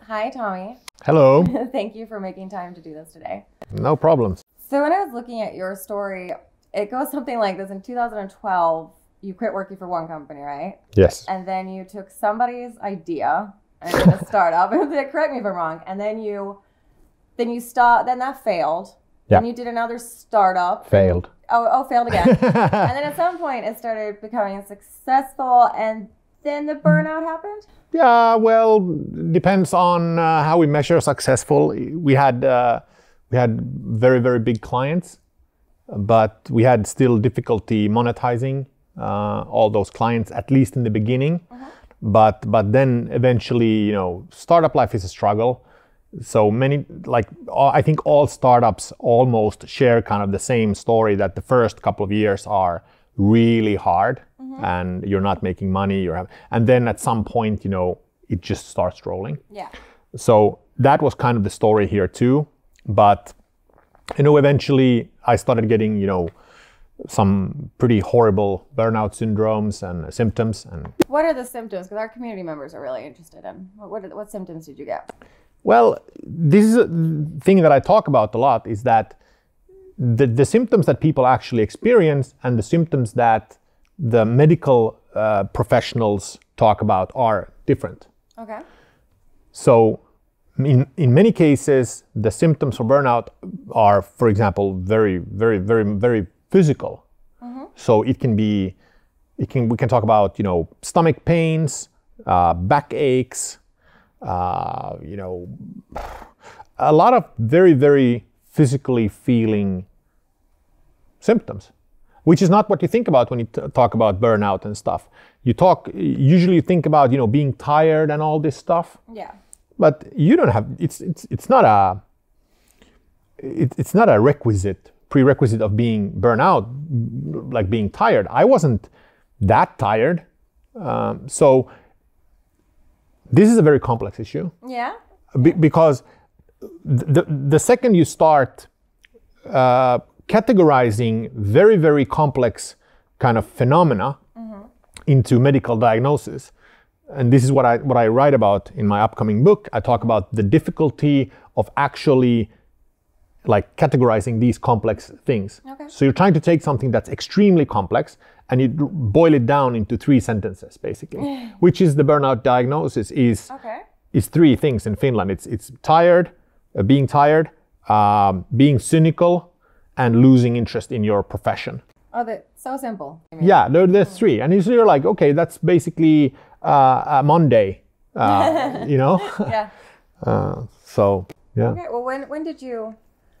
Hi, Tommy. Hello. Thank you for making time to do this today. No problems. So when I was looking at your story, it goes something like this. In 2012, you quit working for one company, right? Yes. And then you took somebody's idea and did a startup. Correct me if I'm wrong. And then then that failed. Yeah. Then you did another startup. Failed. Failed again. And then at some point it started becoming successful, and then the burnout happened? Yeah, well, depends on how we measure successful. We had very, very big clients, but we had still difficulty monetizing all those clients, at least in the beginning. But then eventually, startup life is a struggle. So many, I think all startups almost share kind of the same story, that the first couple of years are really hard and you're not making money. And then at some point, it just starts rolling. Yeah. So that was kind of the story here too. But, eventually I started getting, some pretty horrible burnout syndromes and symptoms. And what are the symptoms? Because our community members are really interested in. What symptoms did you get? Well, this is a thing that I talk about a lot, is that the symptoms that people actually experience and the symptoms that the medical professionals talk about are different. Okay. So in many cases, the symptoms for burnout are, for example, very, very, very, very physical. So we can talk about, stomach pains, back aches, a lot of very, very physically feeling symptoms, which is not what you think about when you talk about burnout and stuff. Usually you think about, being tired and all this stuff. Yeah. But you don't have, it's not a prerequisite of being burnout, like being tired. I wasn't that tired. So this is a very complex issue. Yeah. Because the second you start categorizing very, very complex kind of phenomena into medical diagnosis, and this is what I write about in my upcoming book. I talk about the difficulty of actually categorizing these complex things. Okay. So you're trying to take something that's extremely complex and you boil it down into 3 sentences, basically, which is the burnout diagnosis is three things in Finland. It's tired, being tired, being cynical, and losing interest in your profession. Oh, that's so simple. Yeah, there's 3. And you're like, okay, that's basically a Monday, Yeah. So, yeah. Okay, well, when did you,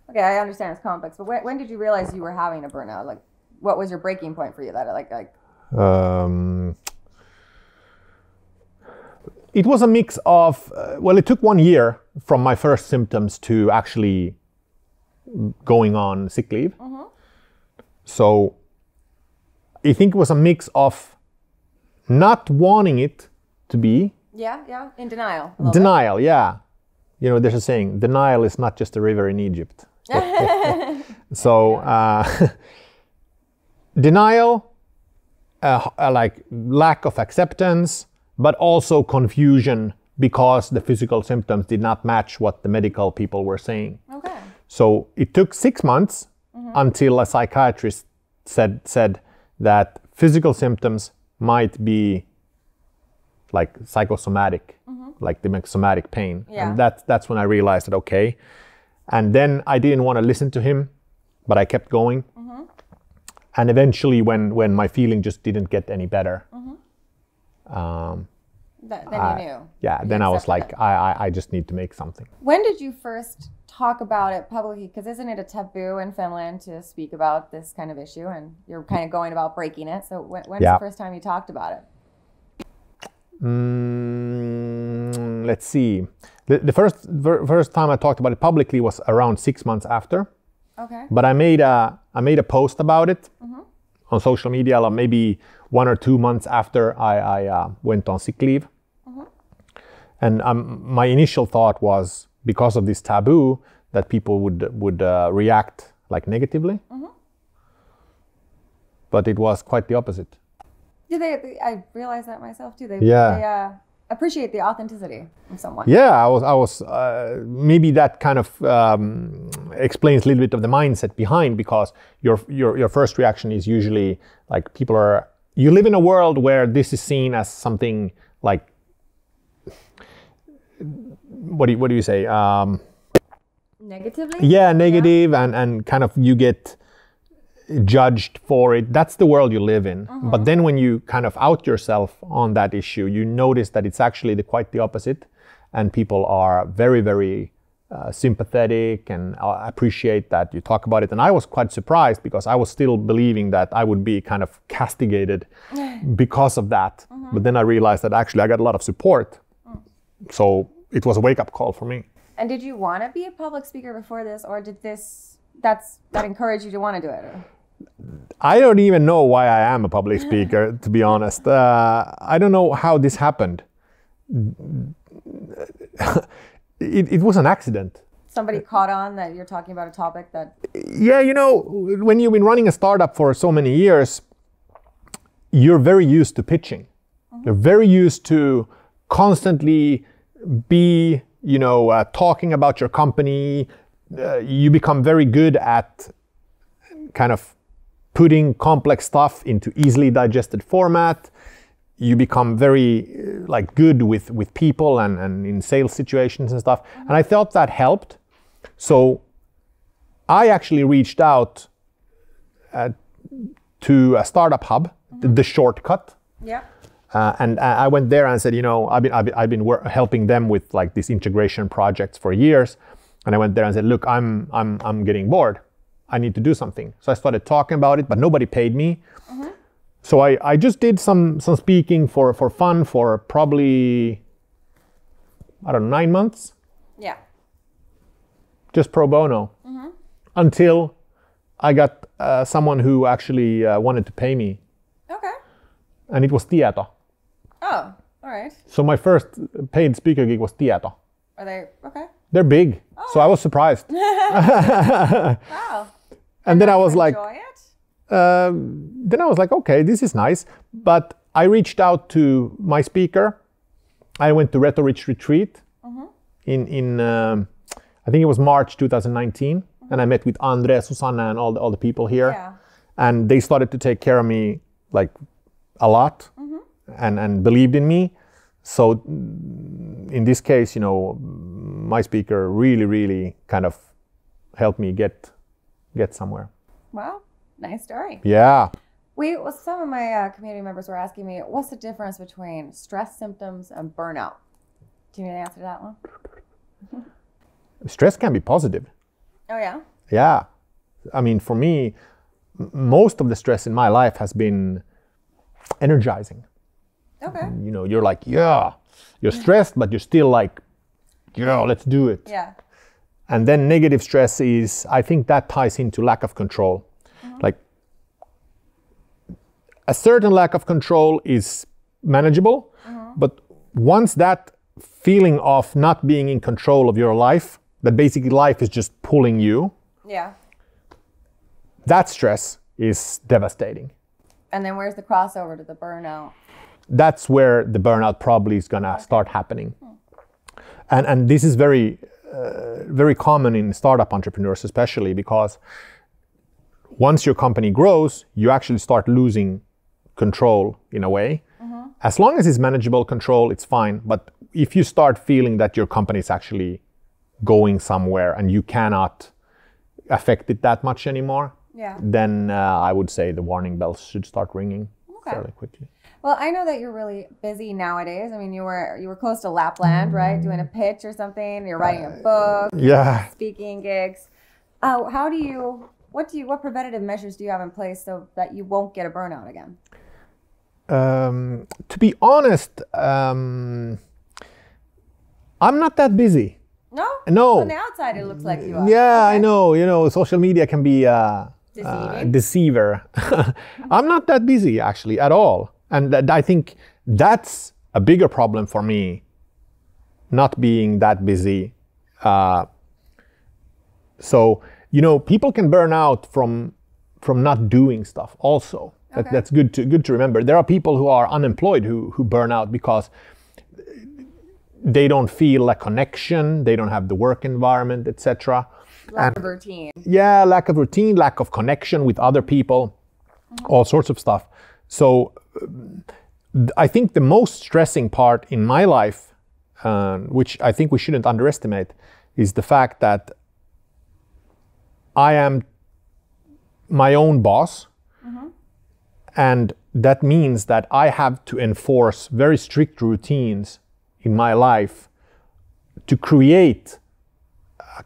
I understand it's complex, but when did you realize you were having a burnout? What was your breaking point for you that it was a mix of, it took 1 year from my first symptoms to actually going on sick leave. So I think it was a mix of not wanting it to be. Yeah, in denial. Denial, yeah. There's a saying, denial is not just a river in Egypt. So denial, lack of acceptance, but also confusion because the physical symptoms did not match what the medical people were saying. Okay. So it took 6 months until a psychiatrist said that physical symptoms might be like psychosomatic, like they make somatic pain. Yeah. And that's when I realized that, okay. And then I didn't want to listen to him, but I kept going. And eventually when my feeling just didn't get any better, then you knew. Yeah, then I was like, I just need to make something. When did you first talk about it publicly? Because isn't it a taboo in Finland to speak about this kind of issue? And you're kind of going about breaking it. So when's the first time you talked about it? Let's see. The first time I talked about it publicly was around 6 months after. Okay. But I made a post about it on social media, maybe 1 or 2 months after I went on sick leave. And my initial thought was, because of this taboo, that people would react negatively. But it was quite the opposite. Yeah, I realized that myself too. appreciate the authenticity of someone. Yeah, I was maybe that kind of explains a little bit of the mindset behind, because your first reaction is usually like you live in a world where this is seen as something like, what do you say? Negatively? Yeah, negative, and kind of you get judged for it. That's the world you live in. But then when you kind of out yourself on that issue, you notice that it's actually quite the opposite, and people are very, very sympathetic and appreciate that you talk about it. And I was quite surprised, because I was still believing that I would be kind of castigated because of that. But then I realized that actually I got a lot of support. So it was a wake-up call for me. And did you want to be a public speaker before this, or did that encourage you to want to do it? I don't even know why I am a public speaker, to be honest. I don't know how this happened. It was an accident. Somebody caught on that you're talking about a topic that... Yeah, you know, when you've been running a startup for so many years, you're very used to pitching. You're very used to constantly be, talking about your company. You become very good at kind of putting complex stuff into easily digested format. You become very good with people and in sales situations and stuff. And I thought that helped. So I actually reached out to a startup hub, the Shortcut. Yeah. And I went there and said, I've been helping them with like these integration projects for years. And I went there and said, look, I'm getting bored. I need to do something. So I started talking about it, but nobody paid me. So I just did some speaking for fun for probably, 9 months. Yeah. Just pro bono. Until I got someone who actually wanted to pay me. Okay. And it was Tieto. Oh, all right. So my first paid speaker gig was Tieto. Are they, okay. They're big. Oh. So I was surprised. Wow. And then I was like, enjoy it? then I was like, okay, this is nice. But I reached out to my speaker. I went to Rhetorich Retreat in I think it was March 2019. And I met with Andre, Susanna, and all the people here. Yeah. And they started to take care of me like a lot and believed in me. So in this case, my speaker really, really kind of helped me get somewhere. Wow, nice story. Yeah. Some of my community members were asking me, what's the difference between stress symptoms and burnout? Do you know the answer to that one? Stress can be positive. Oh, yeah? Yeah. I mean, for me, most of the stress in my life has been energizing. Okay. You're like, yeah, you're stressed, but you're still like, yeah, let's do it. Yeah. And then negative stress is, I think that ties into lack of control. Like a certain lack of control is manageable, but once that feeling of not being in control of your life, that basically life is just pulling you. Yeah. That stress is devastating. And then where's the crossover to the burnout? That's where the burnout probably is gonna start happening. And this is very, very common in startup entrepreneurs, especially because once your company grows, you actually start losing control in a way. As long as it's manageable control, it's fine. But if you start feeling that your company is actually going somewhere and you cannot affect it that much anymore, then I would say the warning bells should start ringing fairly quickly. Well, I know that you're really busy nowadays. I mean, you were close to Lapland, right? Doing a pitch or something. You're writing a book. Yeah. Speaking gigs. What preventative measures do you have in place so that you won't get a burnout again? To be honest, I'm not that busy. No? No. On the outside, it looks like you are. Yeah, Okay. I know. Social media can be a deceiver. I'm not that busy actually at all. And I think that's a bigger problem for me, not being that busy. So, people can burn out from not doing stuff also. That's good to remember. There are people who are unemployed who burn out because they don't feel a connection, they don't have the work environment, etc. Lack of routine. Yeah, lack of routine, lack of connection with other people, all sorts of stuff. So I think the most stressing part in my life, which I think we shouldn't underestimate, is the fact that I am my own boss. And that means that I have to enforce very strict routines in my life to create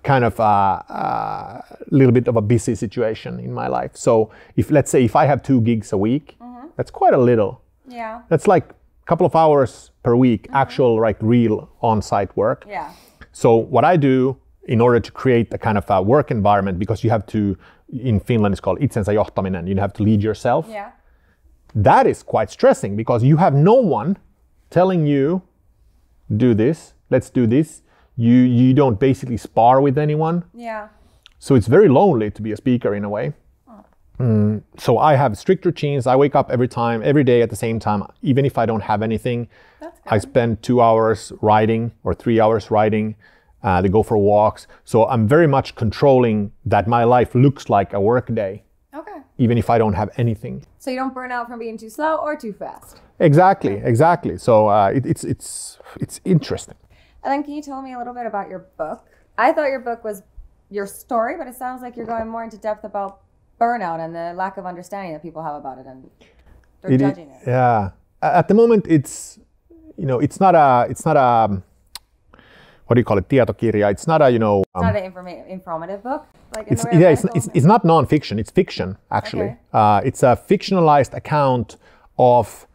kind of a little bit of a busy situation in my life. So if, let's say, if I have 2 gigs a week, that's quite a little. Yeah. That's like a couple of hours per week, actual like real on-site work. Yeah. So what I do in order to create a kind of a work environment, because you have to, in Finland it's called itsensä johtaminen, you have to lead yourself. Yeah. That is quite stressing because you have no one telling you, do this, let's do this. You don't basically spar with anyone. Yeah. So it's very lonely to be a speaker in a way. So I have strict routines. I wake up every day at the same time, even if I don't have anything. That's good. I spend 2 hours writing or 3 hours writing. They go for walks. So I'm very much controlling that my life looks like a work day. Okay. Even if I don't have anything. So you don't burn out from being too slow or too fast. Exactly. So it's interesting. And then can you tell me a little bit about your book? I thought your book was your story, but it sounds like you're going more into depth about burnout and the lack of understanding that people have about it, and they're judging it. Yeah. At the moment, it's not a what do you call it? Tietokirja. It's not a it's not an informative book. Like in it's not non-fiction. It's fiction actually. Okay. It's a fictionalized account of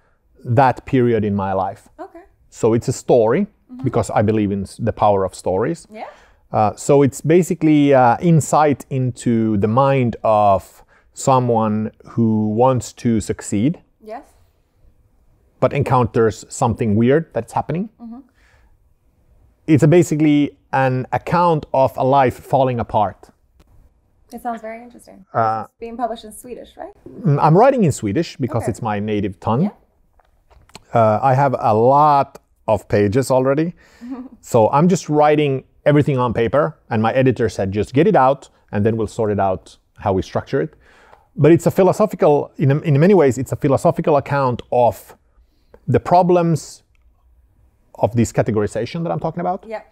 that period in my life. Okay. So it's a story because I believe in the power of stories. Yeah. So it's basically insight into the mind of someone who wants to succeed, Yes. but encounters something weird that's happening. It's basically an account of a life falling apart. It sounds very interesting. It's being published in Swedish, right? I'm writing in Swedish because Okay. it's my native tongue. Yeah. I have a lot of pages already. So I'm just writing everything on paper, and my editor said, just get it out, and then we'll sort it out how we structure it. But it's a philosophical, in many ways, it's a philosophical account of the problems of this categorization that I'm talking about. Yeah.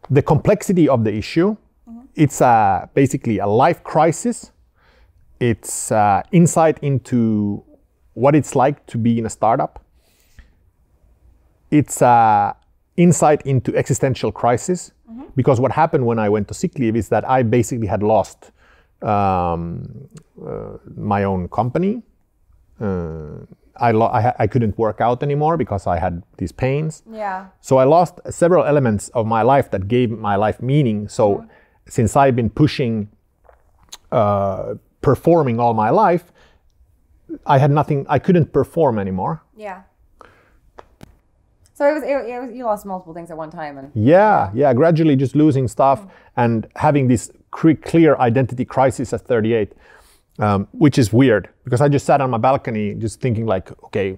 The complexity of the issue. It's basically a life crisis. It's insight into what it's like to be in a startup. It's insight into existential crisis. Because what happened when I went to sick leave is that I basically had lost my own company. I couldn't work out anymore because I had these pains. Yeah. So I lost several elements of my life that gave my life meaning. So since I've been pushing performing all my life, I had nothing, I couldn't perform anymore. Yeah. So it was you lost multiple things at one time, and Yeah, gradually just losing stuff and having this clear identity crisis at 38, which is weird because I just sat on my balcony just thinking like, okay,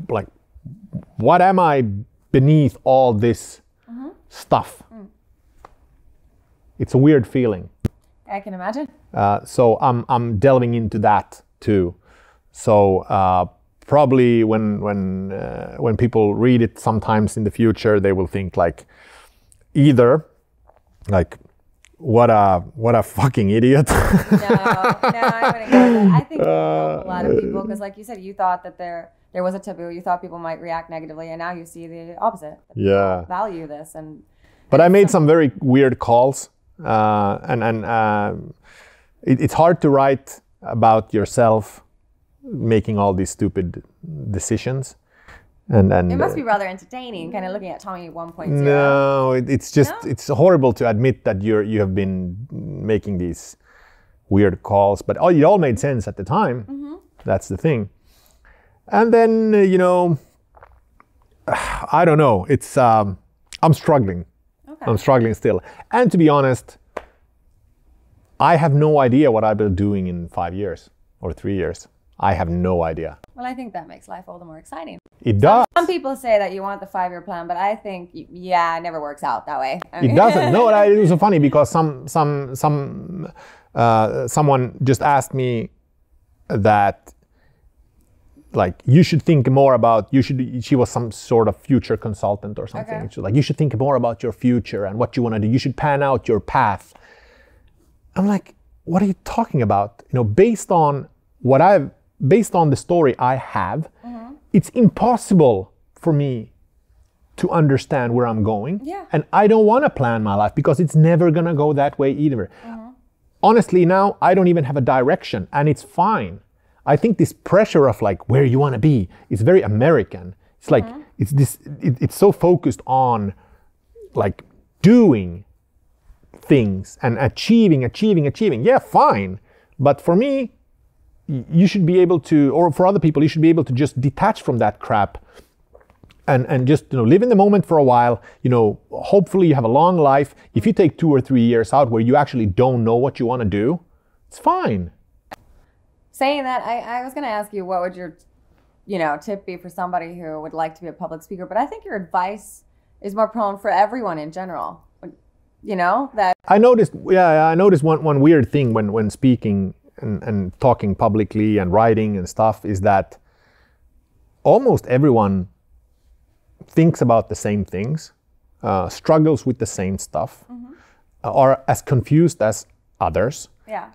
like what am I beneath all this stuff? It's a weird feeling. I can imagine. So I'm delving into that too. So probably when people read it sometimes in the future, they will think like either like what a fucking idiot. No, I wouldn't go with that. I think a lot of people, because like you said, you thought that there was a taboo. You thought people might react negatively, and now you see the opposite. That Yeah. people value this, and But I made some very weird calls, and it's hard to write about yourself making all these stupid decisions. And it must be rather entertaining, kind of looking at Tommy 1.0. No, it's just No? it's horrible to admit that you have been making these weird calls, but it all made sense at the time. That's the thing. And then I don't know. It's I'm struggling. Okay. I'm struggling still. And to be honest, I have no idea what I'll be doing in 5 years or 3 years. I have no idea. Well, I think that makes life all the more exciting. It does. Some people say that you want the 5-year plan, but I think, yeah, it never works out that way. I It mean- doesn't. No, it was so funny because someone just asked me that, like, you should think more about, she was some sort of future consultant or something. Okay. She was like, you should think more about your future and what you want to do. You should pan out your path. I'm like, what are you talking about? You know, based on the story I have, it's impossible for me to understand where I'm going. Yeah. And I don't want to plan my life because it's never going to go that way either. Honestly, now I don't even have a direction, and it's fine. I think this pressure of like where you want to be is very American. It's like it's so focused on like doing things and achieving. Yeah, fine. But for me, you should be able to, or for other people, you should be able to just detach from that crap and just, you know, live in the moment for a while. You know, hopefully you have a long life. If you take 2 or 3 years out where you actually don't know what you want to do, it's fine. Saying that, I was going to ask you, what would your, tip be for somebody who would like to be a public speaker? But I think your advice is more prone for everyone in general. That I noticed one weird thing when speaking and talking publicly and writing and stuff is that almost everyone thinks about the same things, struggles with the same stuff, are as confused as others. Yeah.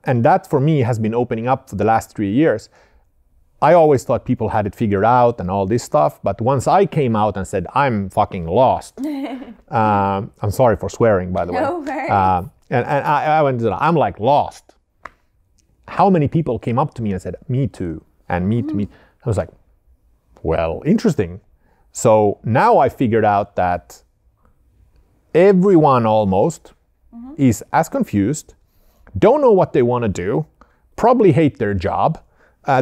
And that for me has been opening up for the last 3 years. I always thought people had it figured out and all this stuff, but once I came out and said, I'm fucking lost. I'm sorry for swearing, by the way. No worries. And I went, I'm like lost. How many people came up to me and said, me too, and me too. I was like, well, interesting. So now I figured out that everyone almost is as confused, don't know what they want to do, probably hate their job.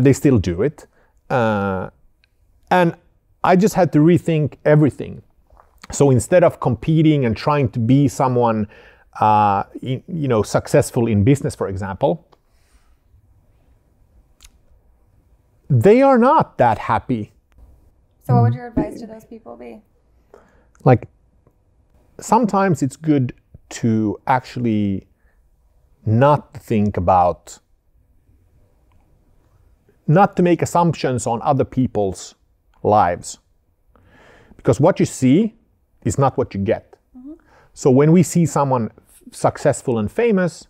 They still do it. And I just had to rethink everything. So instead of competing and trying to be someone, successful in business, for example, they are not that happy. So what would your advice to those people be? Like, sometimes it's good to actually not to make assumptions on other people's lives. Because what you see is not what you get. So when we see someone successful and famous,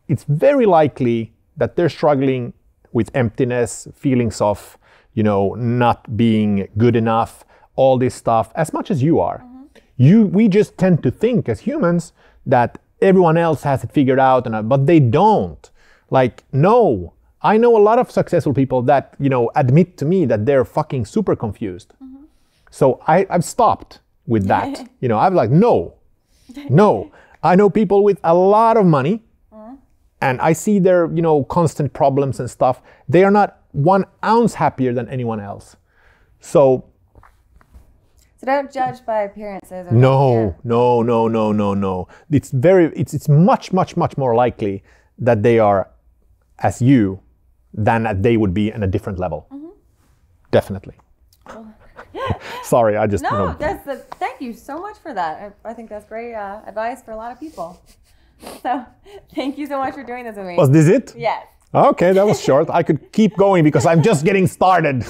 it's very likely that they're struggling with emptiness, feelings of, not being good enough, all this stuff, as much as you are. We just tend to think as humans that everyone else has it figured out, but they don't. Like, no. I know a lot of successful people that, admit to me that they're fucking super confused. So I've stopped with that. I'm like, no. I know people with a lot of money and I see their, constant problems and stuff. They are not 1 ounce happier than anyone else. So don't judge by appearances. Or no. It's much more likely that they are as you than that they would be in a different level. Definitely. Sorry, I just... Thank you so much for that. I think that's great advice for a lot of people. So thank you so much for doing this with me. Was this it? Yes. Okay, that was short. I could keep going because I'm just getting started.